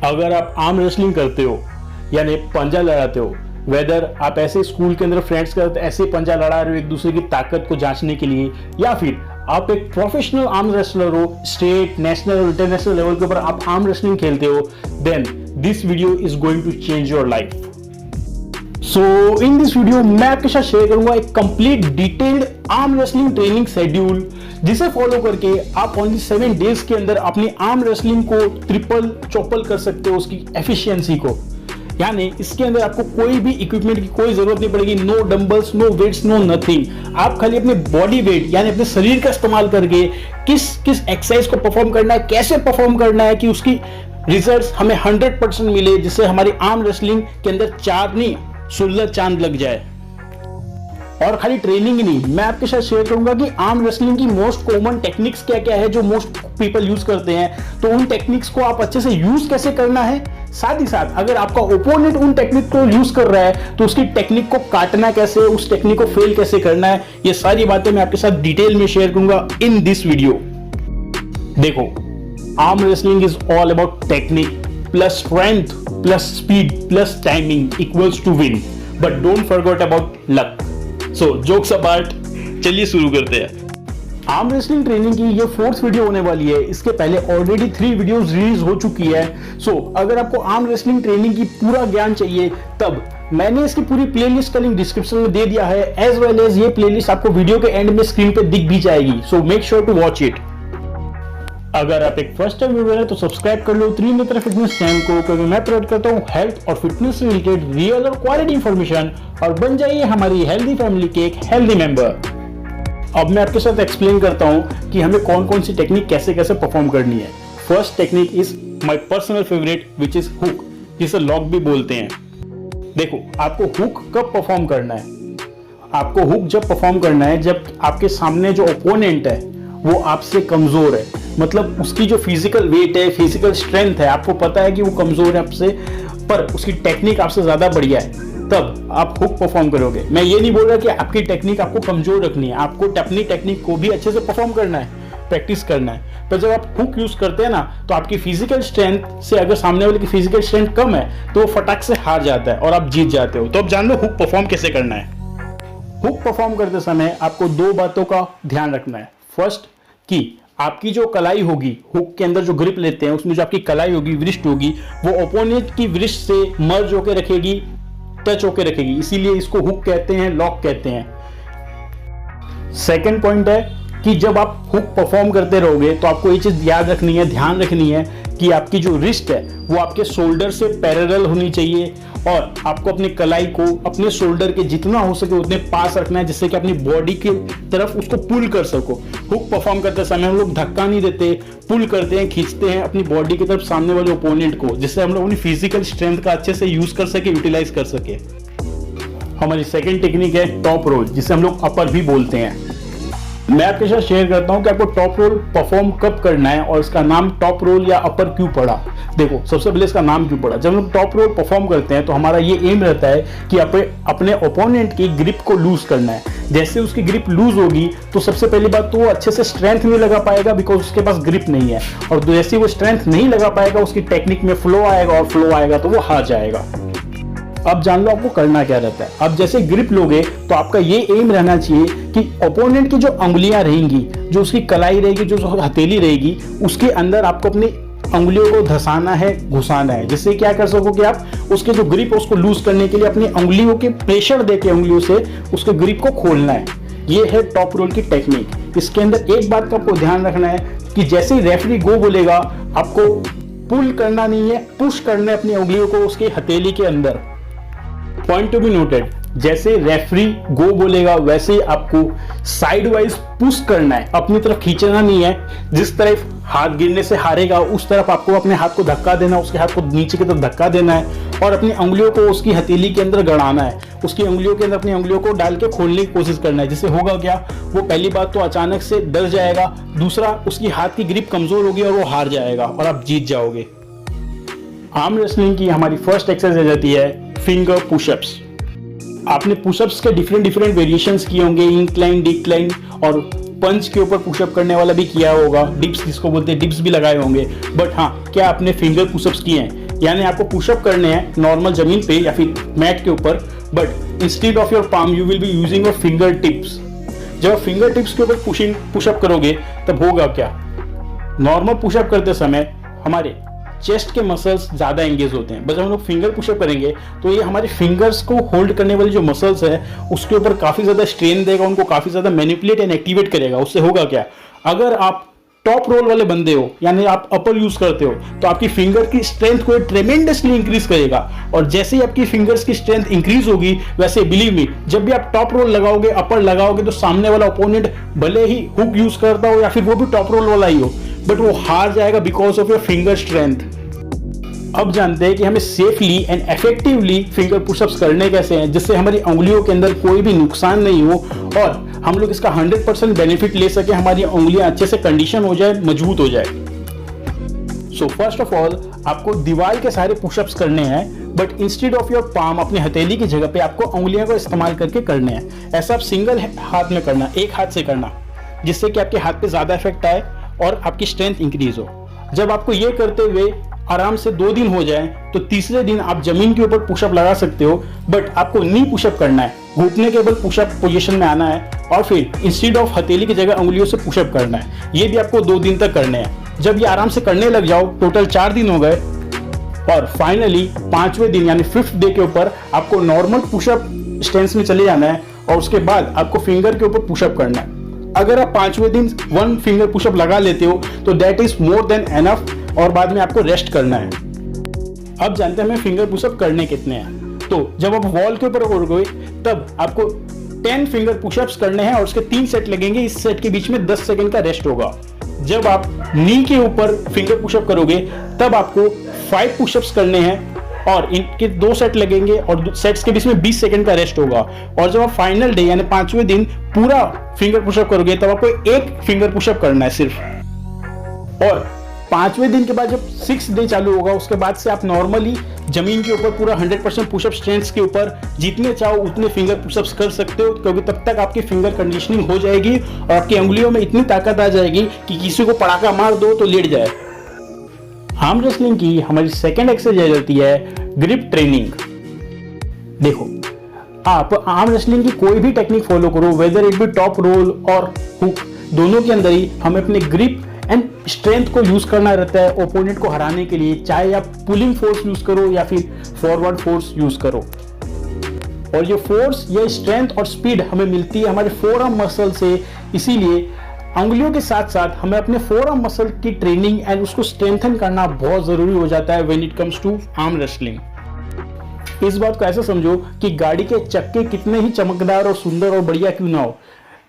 अगर आप arm wrestling करते हो यानी पंजा लड़ाते हो, वेदर आप ऐसे स्कूल के अंदर फ्रेंड्स के साथ ऐसे पंजा लड़ा रहे हो एक दूसरे की ताकत को जांचने के लिए, या फिर आप एक प्रोफेशनल आर्म रेसलर हो, स्टेट नेशनल और इंटरनेशनल लेवल के ऊपर आप आर्म रेसलिंग खेलते हो, then this video is going to change your life. So in this video मैं आपके साथ शेयर करूंगा एक complete detailed arm wrestling training schedule, जिसे फॉलो करके आप ओनली 7 डेज के अंदर अपनी आर्म रेसलिंग को ट्रिपल चौपल कर सकते हो, उसकी एफिशिएंसी को। यानी इसके अंदर आपको कोई भी इक्विपमेंट की कोई जरूरत नहीं पड़ेगी, no dumbbells, no weights, no nothing. आप खाली अपने बॉडी वेट यानी अपने शरीर का इस्तेमाल करके किस किस एक्सरसाइज को परफॉर्म करना है, कैसे परफॉर्म करना है कि उसकी रिजल्ट्स हमें 100% मिले, जिससे हमारी आर्म रेसलिंग के अंदर 4 नहीं 16 चांद लग जाए। और खाली ट्रेनिंग ही नहीं, मैं आपके साथ शेयर करूंगा कि आर्म रेसलिंग की मोस्ट कॉमन टेक्निक्स क्या क्या है जो मोस्ट पीपल यूज करते हैं, तो उन टेक्निक्स को आप अच्छे से यूज कैसे करना है। साथ ही साथ अगर आपका ओपोनेंट उन टेक्निक को यूज कर रहा है तो उसकी टेक्निक को काटना कैसे, उस टेक्निक को फेल कैसे करना है, ये सारी बातें मैं आपके साथ डिटेल में शेयर करूंगा इन दिस वीडियो। देखो, arm wrestling is all about technique plus strength plus speed plus timing equals to win, but don't forget about luck. So jokes apart, चलिए शुरू करते हैं। आर्म रेसलिंग ट्रेनिंग की ये 4th video होने वाली है। इसके पहले ऑलरेडी 3 वीडियोस रिलीज हो चुकी है। सो अगर आपको आर्म रेसलिंग ट्रेनिंग की पूरा ज्ञान चाहिए तब मैंने इसकी पूरी प्लेलिस्ट का लिंक डिस्क्रिप्शन में दे दिया है, एज वेल एज ये प्लेलिस्ट आपको वीडियो के एंड में स्क्रीन पे दिख भी जाएगी। So make sure to watch it. अगर आप एक फर्स्ट टाइम व्यूअर है तो सब्सक्राइब कर लो त्रिनेत्र फिटनेस चैनल को, क्योंकि मैं प्रोवाइड करता हूँ हेल्थ और फिटनेस से रिलेटेड रियल और क्वालिटी इंफॉर्मेशन, और बन जाइए हमारी हेल्दी फैमिली के एक हेल्दी मेंबर। अब मैं आपके साथ एक्सप्लेन करता हूँ कि हमें कौन कौन सी टेक्निक कैसे कैसे परफॉर्म करनी है। First technique is my personal favourite which is hook, जिसे लॉक भी बोलते हैं। देखो, आपको हुक कब परफॉर्म करना है? आपको हुक जब परफॉर्म करना है जब आपके सामने जो ओपोनेंट है वो आपसे कमजोर है, मतलब उसकी जो फिजिकल वेट है, फिजिकल स्ट्रेंथ है, आपको पता है कि वो कमजोर है आपसे, पर उसकी टेक्निक आपसे ज्यादा बढ़िया है, तब आप हुक परफॉर्म करोगे। मैं ये नहीं बोल रहा कि आपकी टेक्निक आपको कमजोर रखनी है, आपको अपनी टेक्निक को भी अच्छे से परफॉर्म करना है, प्रैक्टिस करना है। पर जब आप हुक यूज करते हैं ना, तो आपकी फिजिकल स्ट्रेंथ से अगर सामने वाले की फिजिकल स्ट्रेंथ कम है तो वो फटाक से हार जाता है और आप जीत जाते हो। तो अब जान लो हुक परफॉर्म कैसे करना है। हुक परफॉर्म करते समय आपको 2 बातों का ध्यान रखना है। फर्स्ट, कि आपकी जो कलाई होगी, हुक के अंदर जो ग्रिप लेते हैं उसमें जो आपकी कलाई होगी, वृष्ट होगी, वो ओपोनेंट की वृष्ट से मर्ज होकर रखेगी, टच होकर रखेगी, इसीलिए इसको हुक कहते हैं, लॉक कहते हैं। सेकंड पॉइंट है कि जब आप हुक परफॉर्म करते रहोगे तो आपको ये चीज याद रखनी है, ध्यान रखनी है कि आपकी जो रिस्ट है वो आपके शोल्डर से पैरेलल होनी चाहिए, और आपको अपनी कलाई को अपने शोल्डर के जितना हो सके उतने पास रखना है, जिससे कि अपनी बॉडी की तरफ उसको पुल कर सको। हुक परफॉर्म करते समय हम लोग धक्का नहीं देते, पुल करते हैं, खींचते हैं अपनी बॉडी की तरफ सामने वाले ओपोनेंट को, जिससे हम लोग अपनी फिजिकल स्ट्रेंथ का अच्छे से यूज कर सके, यूटिलाइज कर सके। हमारी सेकेंड टेक्निक है टॉप रोल, जिसे हम लोग अपर भी बोलते हैं। मैं आपके साथ शेयर करता हूं कि आपको टॉप रोल परफॉर्म कब करना है और इसका नाम टॉप रोल या अपर क्यों पड़ा। देखो, सबसे पहले इसका नाम क्यों पड़ा। जब हम टॉप रोल परफॉर्म करते हैं तो हमारा ये एम रहता है कि अपने ओपोनेंट की ग्रिप को लूज करना है। जैसे उसकी ग्रिप लूज होगी तो सबसे पहली बात तो वो अच्छे से स्ट्रेंथ नहीं लगा पाएगा, बिकॉज उसके पास ग्रिप नहीं है, और जैसे वो स्ट्रेंथ नहीं लगा पाएगा उसकी टेक्निक में फ्लो आएगा, और फ्लो आएगा तो वो हार जाएगा। अब जान लो आपको करना क्या रहता है। अब जैसे ग्रिप लोगे तो आपका ये एम रहना चाहिए कि ओपोनेंट की जो अंगुलियां रहेंगी, जो उसकी कलाई रहेगी, जो हथेली रहेगी, उसके अंदर आपको अपनी अंगुलियों को धसाना है, घुसाना है, जिससे क्या कर सको कि आप उसके जो ग्रिप है उसको लूज करने के लिए अपनी अंगुलियों के प्रेशर देके अंगुलियों से उसके ग्रिप को खोलना है। ये है टॉप रोल की टेक्निक। इसके अंदर एक बात का आपको ध्यान रखना है कि जैसे ही रेफरी गो बोलेगा आपको पुल करना नहीं है, पुश करना है अपनी अंगुलियों को उसके हथेली के अंदर। पॉइंट टू बी नोटेड, जैसे रेफरी गो बोलेगा वैसे ही आपको साइड वाइज पुश करना है, अपनी तरफ खींचना नहीं है। जिस तरफ हाथ गिरने से हारेगा उस तरफ आपको अपने हाथ को धक्का देना, उसके हाथ को नीचे की तरफ धक्का देना है, और अपनी अंगुलियों को उसकी हथेली के अंदर गड़ाना है, उसकी अंगुलियों के अंदर अपनी अंगुलियों को डाल के खोलने की कोशिश करना है। जिससे होगा क्या, वो पहली बात तो अचानक से डर जाएगा, दूसरा उसकी हाथ की ग्रिप कमजोर होगी और वो हार जाएगा और आप जीत जाओगे। आर्म रेसलिंग की हमारी फर्स्ट एक्सरसाइज आ जाती है फिंगर पुशअप्स। आपने पुशअप्स के डिफरेंट वेरिएशंस किए होंगे, इंक्लाइन, डिक्लाइन और पंच के ऊपर पुशअप करने वाला भी किया होगा, डिप्स जिसको बोलते हैं, डिप्स भी लगाए होंगे। बट हाँ, क्या आपने फिंगर पुशअप्स किए हैं? यानी आपको पुशअप करने हैं नॉर्मल जमीन पे या फिर मैट के ऊपर, but instead of your palm you will be using your finger tips. जब आप फिंगर टिप्स के ऊपर पुशअप करोगे तब होगा क्या, नॉर्मल पुशअप करते समय हमारे चेस्ट के मसल्स ज़्यादा एंगेज होते हैं, बस जब हम लोग फिंगर पुशअप करेंगे तो ये हमारे फिंगर्स को होल्ड करने वाले जो मसल्स है उसके ऊपर काफ़ी ज़्यादा स्ट्रेन देगा, उनको काफ़ी ज़्यादा मैनिपुलेट एंड एक्टिवेट करेगा। उससे होगा क्या, अगर आप टॉप रोल वाले बंदे हो यानी आप अपर यूज करते हो तो आपकी फिंगर की स्ट्रेंथ को ट्रेमेंडसली इंक्रीज करेगा, और जैसे ही आपकी फिंगर्स की स्ट्रेंथ इंक्रीज होगी वैसे बिलीव मी जब भी आप टॉप रोल लगाओगे, अपर लगाओगे, तो सामने वाला ओपोनेंट भले ही हुक यूज करता हो या फिर वो भी टॉप रोल वाला ही हो, बट वो हार जाएगा because of your finger strength. अब जानते हैं कि हमें safely and effectively finger pushups करने कैसे हैं जिससे हमारी उंगलियों के अंदर कोई भी नुकसान नहीं हो और हम लोग इसका 100% बेनिफिट ले सके, हमारी उंगलियां अच्छे से कंडीशन हो जाए, मजबूत हो जाए। सो फर्स्ट ऑफ ऑल आपको दीवार के सारे पुशअप्स करने हैं, but instead of your palm अपने हथेली की जगह पे आपको उंगलियों को इस्तेमाल करके करने हैं। ऐसा आप सिंगल हाथ में करना, एक हाथ से करना, जिससे कि आपके हाथ पे ज्यादा इफेक्ट आए और आपकी स्ट्रेंथ इंक्रीज हो। जब आपको ये करते हुए आराम से 2 दिन हो जाए तो तीसरे दिन आप जमीन के ऊपर पुशअप लगा सकते हो, बट आपको नी पुशअप करना है, घुटने के बल पुशअप पोजीशन में आना है और फिर इंस्टेड ऑफ हथेली की जगह उंगलियों से पुशअप करना है। ये भी आपको 2 दिन तक करने हैं। जब ये आराम से करने लग जाओ, टोटल 4 दिन हो गए, और फाइनली 5वें दिन यानी 5th डे के ऊपर आपको नॉर्मल पुशअप स्टेंस में चले जाना है और उसके बाद आपको फिंगर के ऊपर पुशअप करना है। अगर आप 5वें दिन 1 फिंगर पुशअप लगा लेते हो तो that is more than enough, और बाद में आपको रेस्ट करना है। अब जानते हैं हमें फिंगर पुशअप करने कितने हैं। तो जब आप वॉल के ऊपर उड़ोगे तब आपको 10 फिंगर पुशअप्स करने हैं और उसके 3 सेट लगेंगे। इस सेट के बीच में 10 सेकंड का रेस्ट होगा। जब आप नी के ऊपर फिंगर पुशअप करोगे तब आपको 5 पुशअप्स करने हैं और इनके 2 सेट लगेंगे और सेट्स के बीच में 20 सेकंड का रेस्ट होगा। और जब आप फाइनल डे यानी 5वें दिन पूरा फिंगर पुशअप करोगे तब आपको 1 फिंगर पुशअप करना है सिर्फ। और 5वें दिन के बाद जब 6th डे चालू होगा उसके बाद से आप नॉर्मली जमीन के ऊपर पूरा 100% पुशअप स्ट्रेंथ के ऊपर जितने चाहो उतने फिंगर पुशअप्स कर सकते हो, क्योंकि तब तक आपकी फिंगर कंडीशनिंग हो जाएगी और आपकी उंगलियों में इतनी ताकत आ जाएगी कि किसी को पड़ाका मार दो तो लेट जाए। आर्म रेसलिंग की हमारी सेकेंड एक्सरसाइज होती है ग्रिप ट्रेनिंग। देखो, आप आर्म रेसलिंग की कोई भी टेक्निक फॉलो करो, whether it be top roll और हुक, दोनों के अंदर ही हमें अपने ग्रिप एंड स्ट्रेंथ को यूज करना रहता है ओपोनेंट को हराने के लिए, चाहे आप पुलिंग फोर्स यूज करो या फिर फॉरवर्ड फोर्स यूज करो। और ये फोर्स, ये स्ट्रेंथ और स्पीड हमें मिलती है हमारे फोरआर्म मसल से, इसीलिए उंगलियों के साथ साथ हमें अपने फोरआर्म मसल की ट्रेनिंग एंड उसको स्ट्रेंथन करना बहुत जरूरी हो जाता है when it comes to arm wrestling. इस बात को ऐसे समझो कि गाड़ी के चक्के कितने ही चमकदार और सुंदर और बढ़िया क्यों ना हो,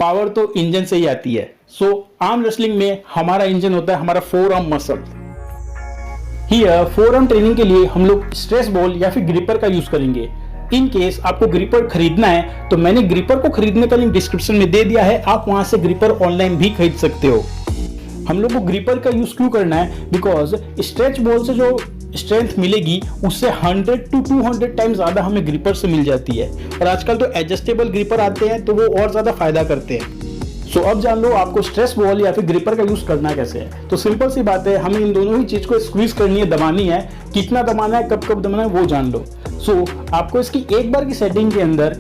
पावर तो इंजन से ही आती है। सो आर्म रेसलिंग में हमारा इंजन होता है हमारा forearm muscle. Here forearm training के लिए हम लोग स्ट्रेस बॉल या फिर ग्रिपर का यूज करेंगे। इन केस आपको ग्रिपर खरीदना है तो मैंने ग्रिपर को खरीदने का लिंक डिस्क्रिप्शन में दे दिया है, आप वहां से ग्रिपर ऑनलाइन भी खरीद सकते हो। हम लोग को ग्रिपर का यूज क्यों करना है, बिकॉज स्ट्रेच बॉल से जो स्ट्रेंथ मिलेगी उससे 100 to 200 टाइम्स ज्यादा हमें ग्रिपर से मिल जाती है। और आजकल तो एडजस्टेबल ग्रिपर आते हैं तो वो और ज्यादा फायदा करते हैं। सो अब जान लो आपको स्ट्रेस बॉल या फिर ग्रिपर का यूज करना कैसे है। तो सिंपल सी बात है, हमें इन दोनों ही चीज को स्क्वीज करनी है, दबानी है। कितना दबाना है, कब कब दबाना है वो जान लो। सो आपको इसकी एक बार की सेटिंग के अंदर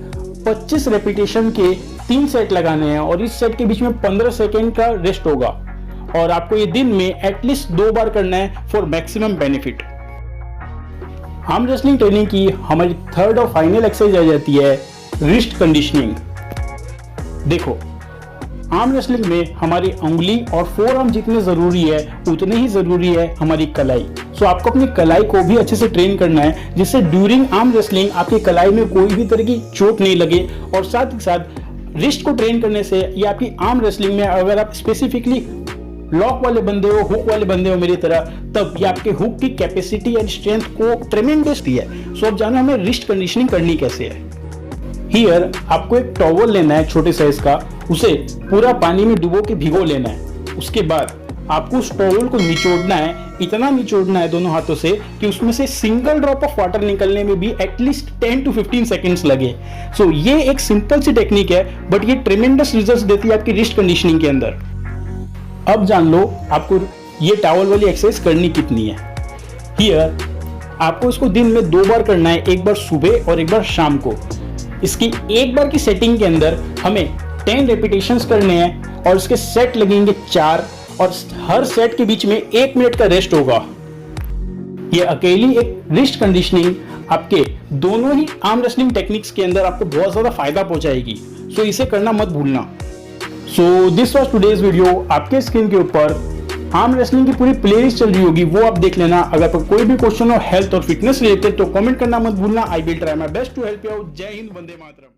25 रेपिटेशन के 3 सेट लगाने हैं और इस सेट के बीच में 15 सेकेंड का रेस्ट होगा और आपको ये दिन में एटलीस्ट 2 बार करना है for maximum benefit. Arm wrestling training की हमारी थर्ड और फाइनल एक्सरसाइज आ जाती है रिस्ट कंडीशनिंग। देखो, आर्म रेसलिंग में हमारी उंगली और फोरआर्म जितने जरूरी है उतने ही जरूरी है हमारी कलाई। सो आपको अपनी कलाई को भी अच्छे से ट्रेन करना है जिससे ड्यूरिंग आर्म रेसलिंग आपकी कलाई में कोई भी तरह की चोट नहीं लगे। और साथ ही साथ रिस्ट को ट्रेन करने से ये आपकी आर्म रेसलिंग में अगर आप स्पेसिफिकली लॉक वाले बंदे हो, हुक वाले बंदे हो मेरी तरह, तब ये आपके हुक की कैपेसिटी एंड स्ट्रेंथ को ट्रेमेंडस दी है। सो अब जानो हमें रिस्ट कंडीशनिंग करनी कैसे है। हियर आपको एक टॉवल लेना है छोटे साइज का, उसे पूरा पानी में डुबो के भिगो लेना है। उसके बाद आपको उस टॉवल को निचोड़ना है, इतना निचोड़ना है दोनों हाथों से कि उसमें से सिंगल ड्रॉप ऑफ वाटर निकलने में भी एटलीस्ट 10 to 15 सेकेंड्स लगे। सो ये एक सिंपल सी टेक्निक है बट ये ट्रेमेंडस रिजल्ट्स देती है आपकी रिस्ट कंडीशनिंग के अंदर। अब जान लो आपको ये टॉवल वाली एक्सरसाइज करनी कितनी है। हियर आपको इसको दिन में 2 बार करना है, एक बार सुबह और एक बार शाम को। इसकी एक बार की सेटिंग के अंदर हमें 10 रेपिटेशंस करने हैं और इसके सेट लगेंगे 4 और हर सेट के बीच में 1 मिनट का रेस्ट होगा। ये अकेली एक रिस्ट कंडीशनिंग आपके दोनों ही आर्म रेसलिंग टेक्निक्स के अंदर आपको बहुत ज्यादा फायदा पहुंचाएगी। सो इसे करना मत भूलना। So this was today's video. आपके स्क्रीन के ऊपर आर्म रेसलिंग की पूरी प्लेलिस्ट चल रही होगी, वो आप देख लेना। अगर आपको कोई भी क्वेश्चन हो हेल्थ और फिटनेस रिलेटेड तो कमेंट करना मत भूलना। I will try my best to help you out. जय हिंद, वंदे मातरम।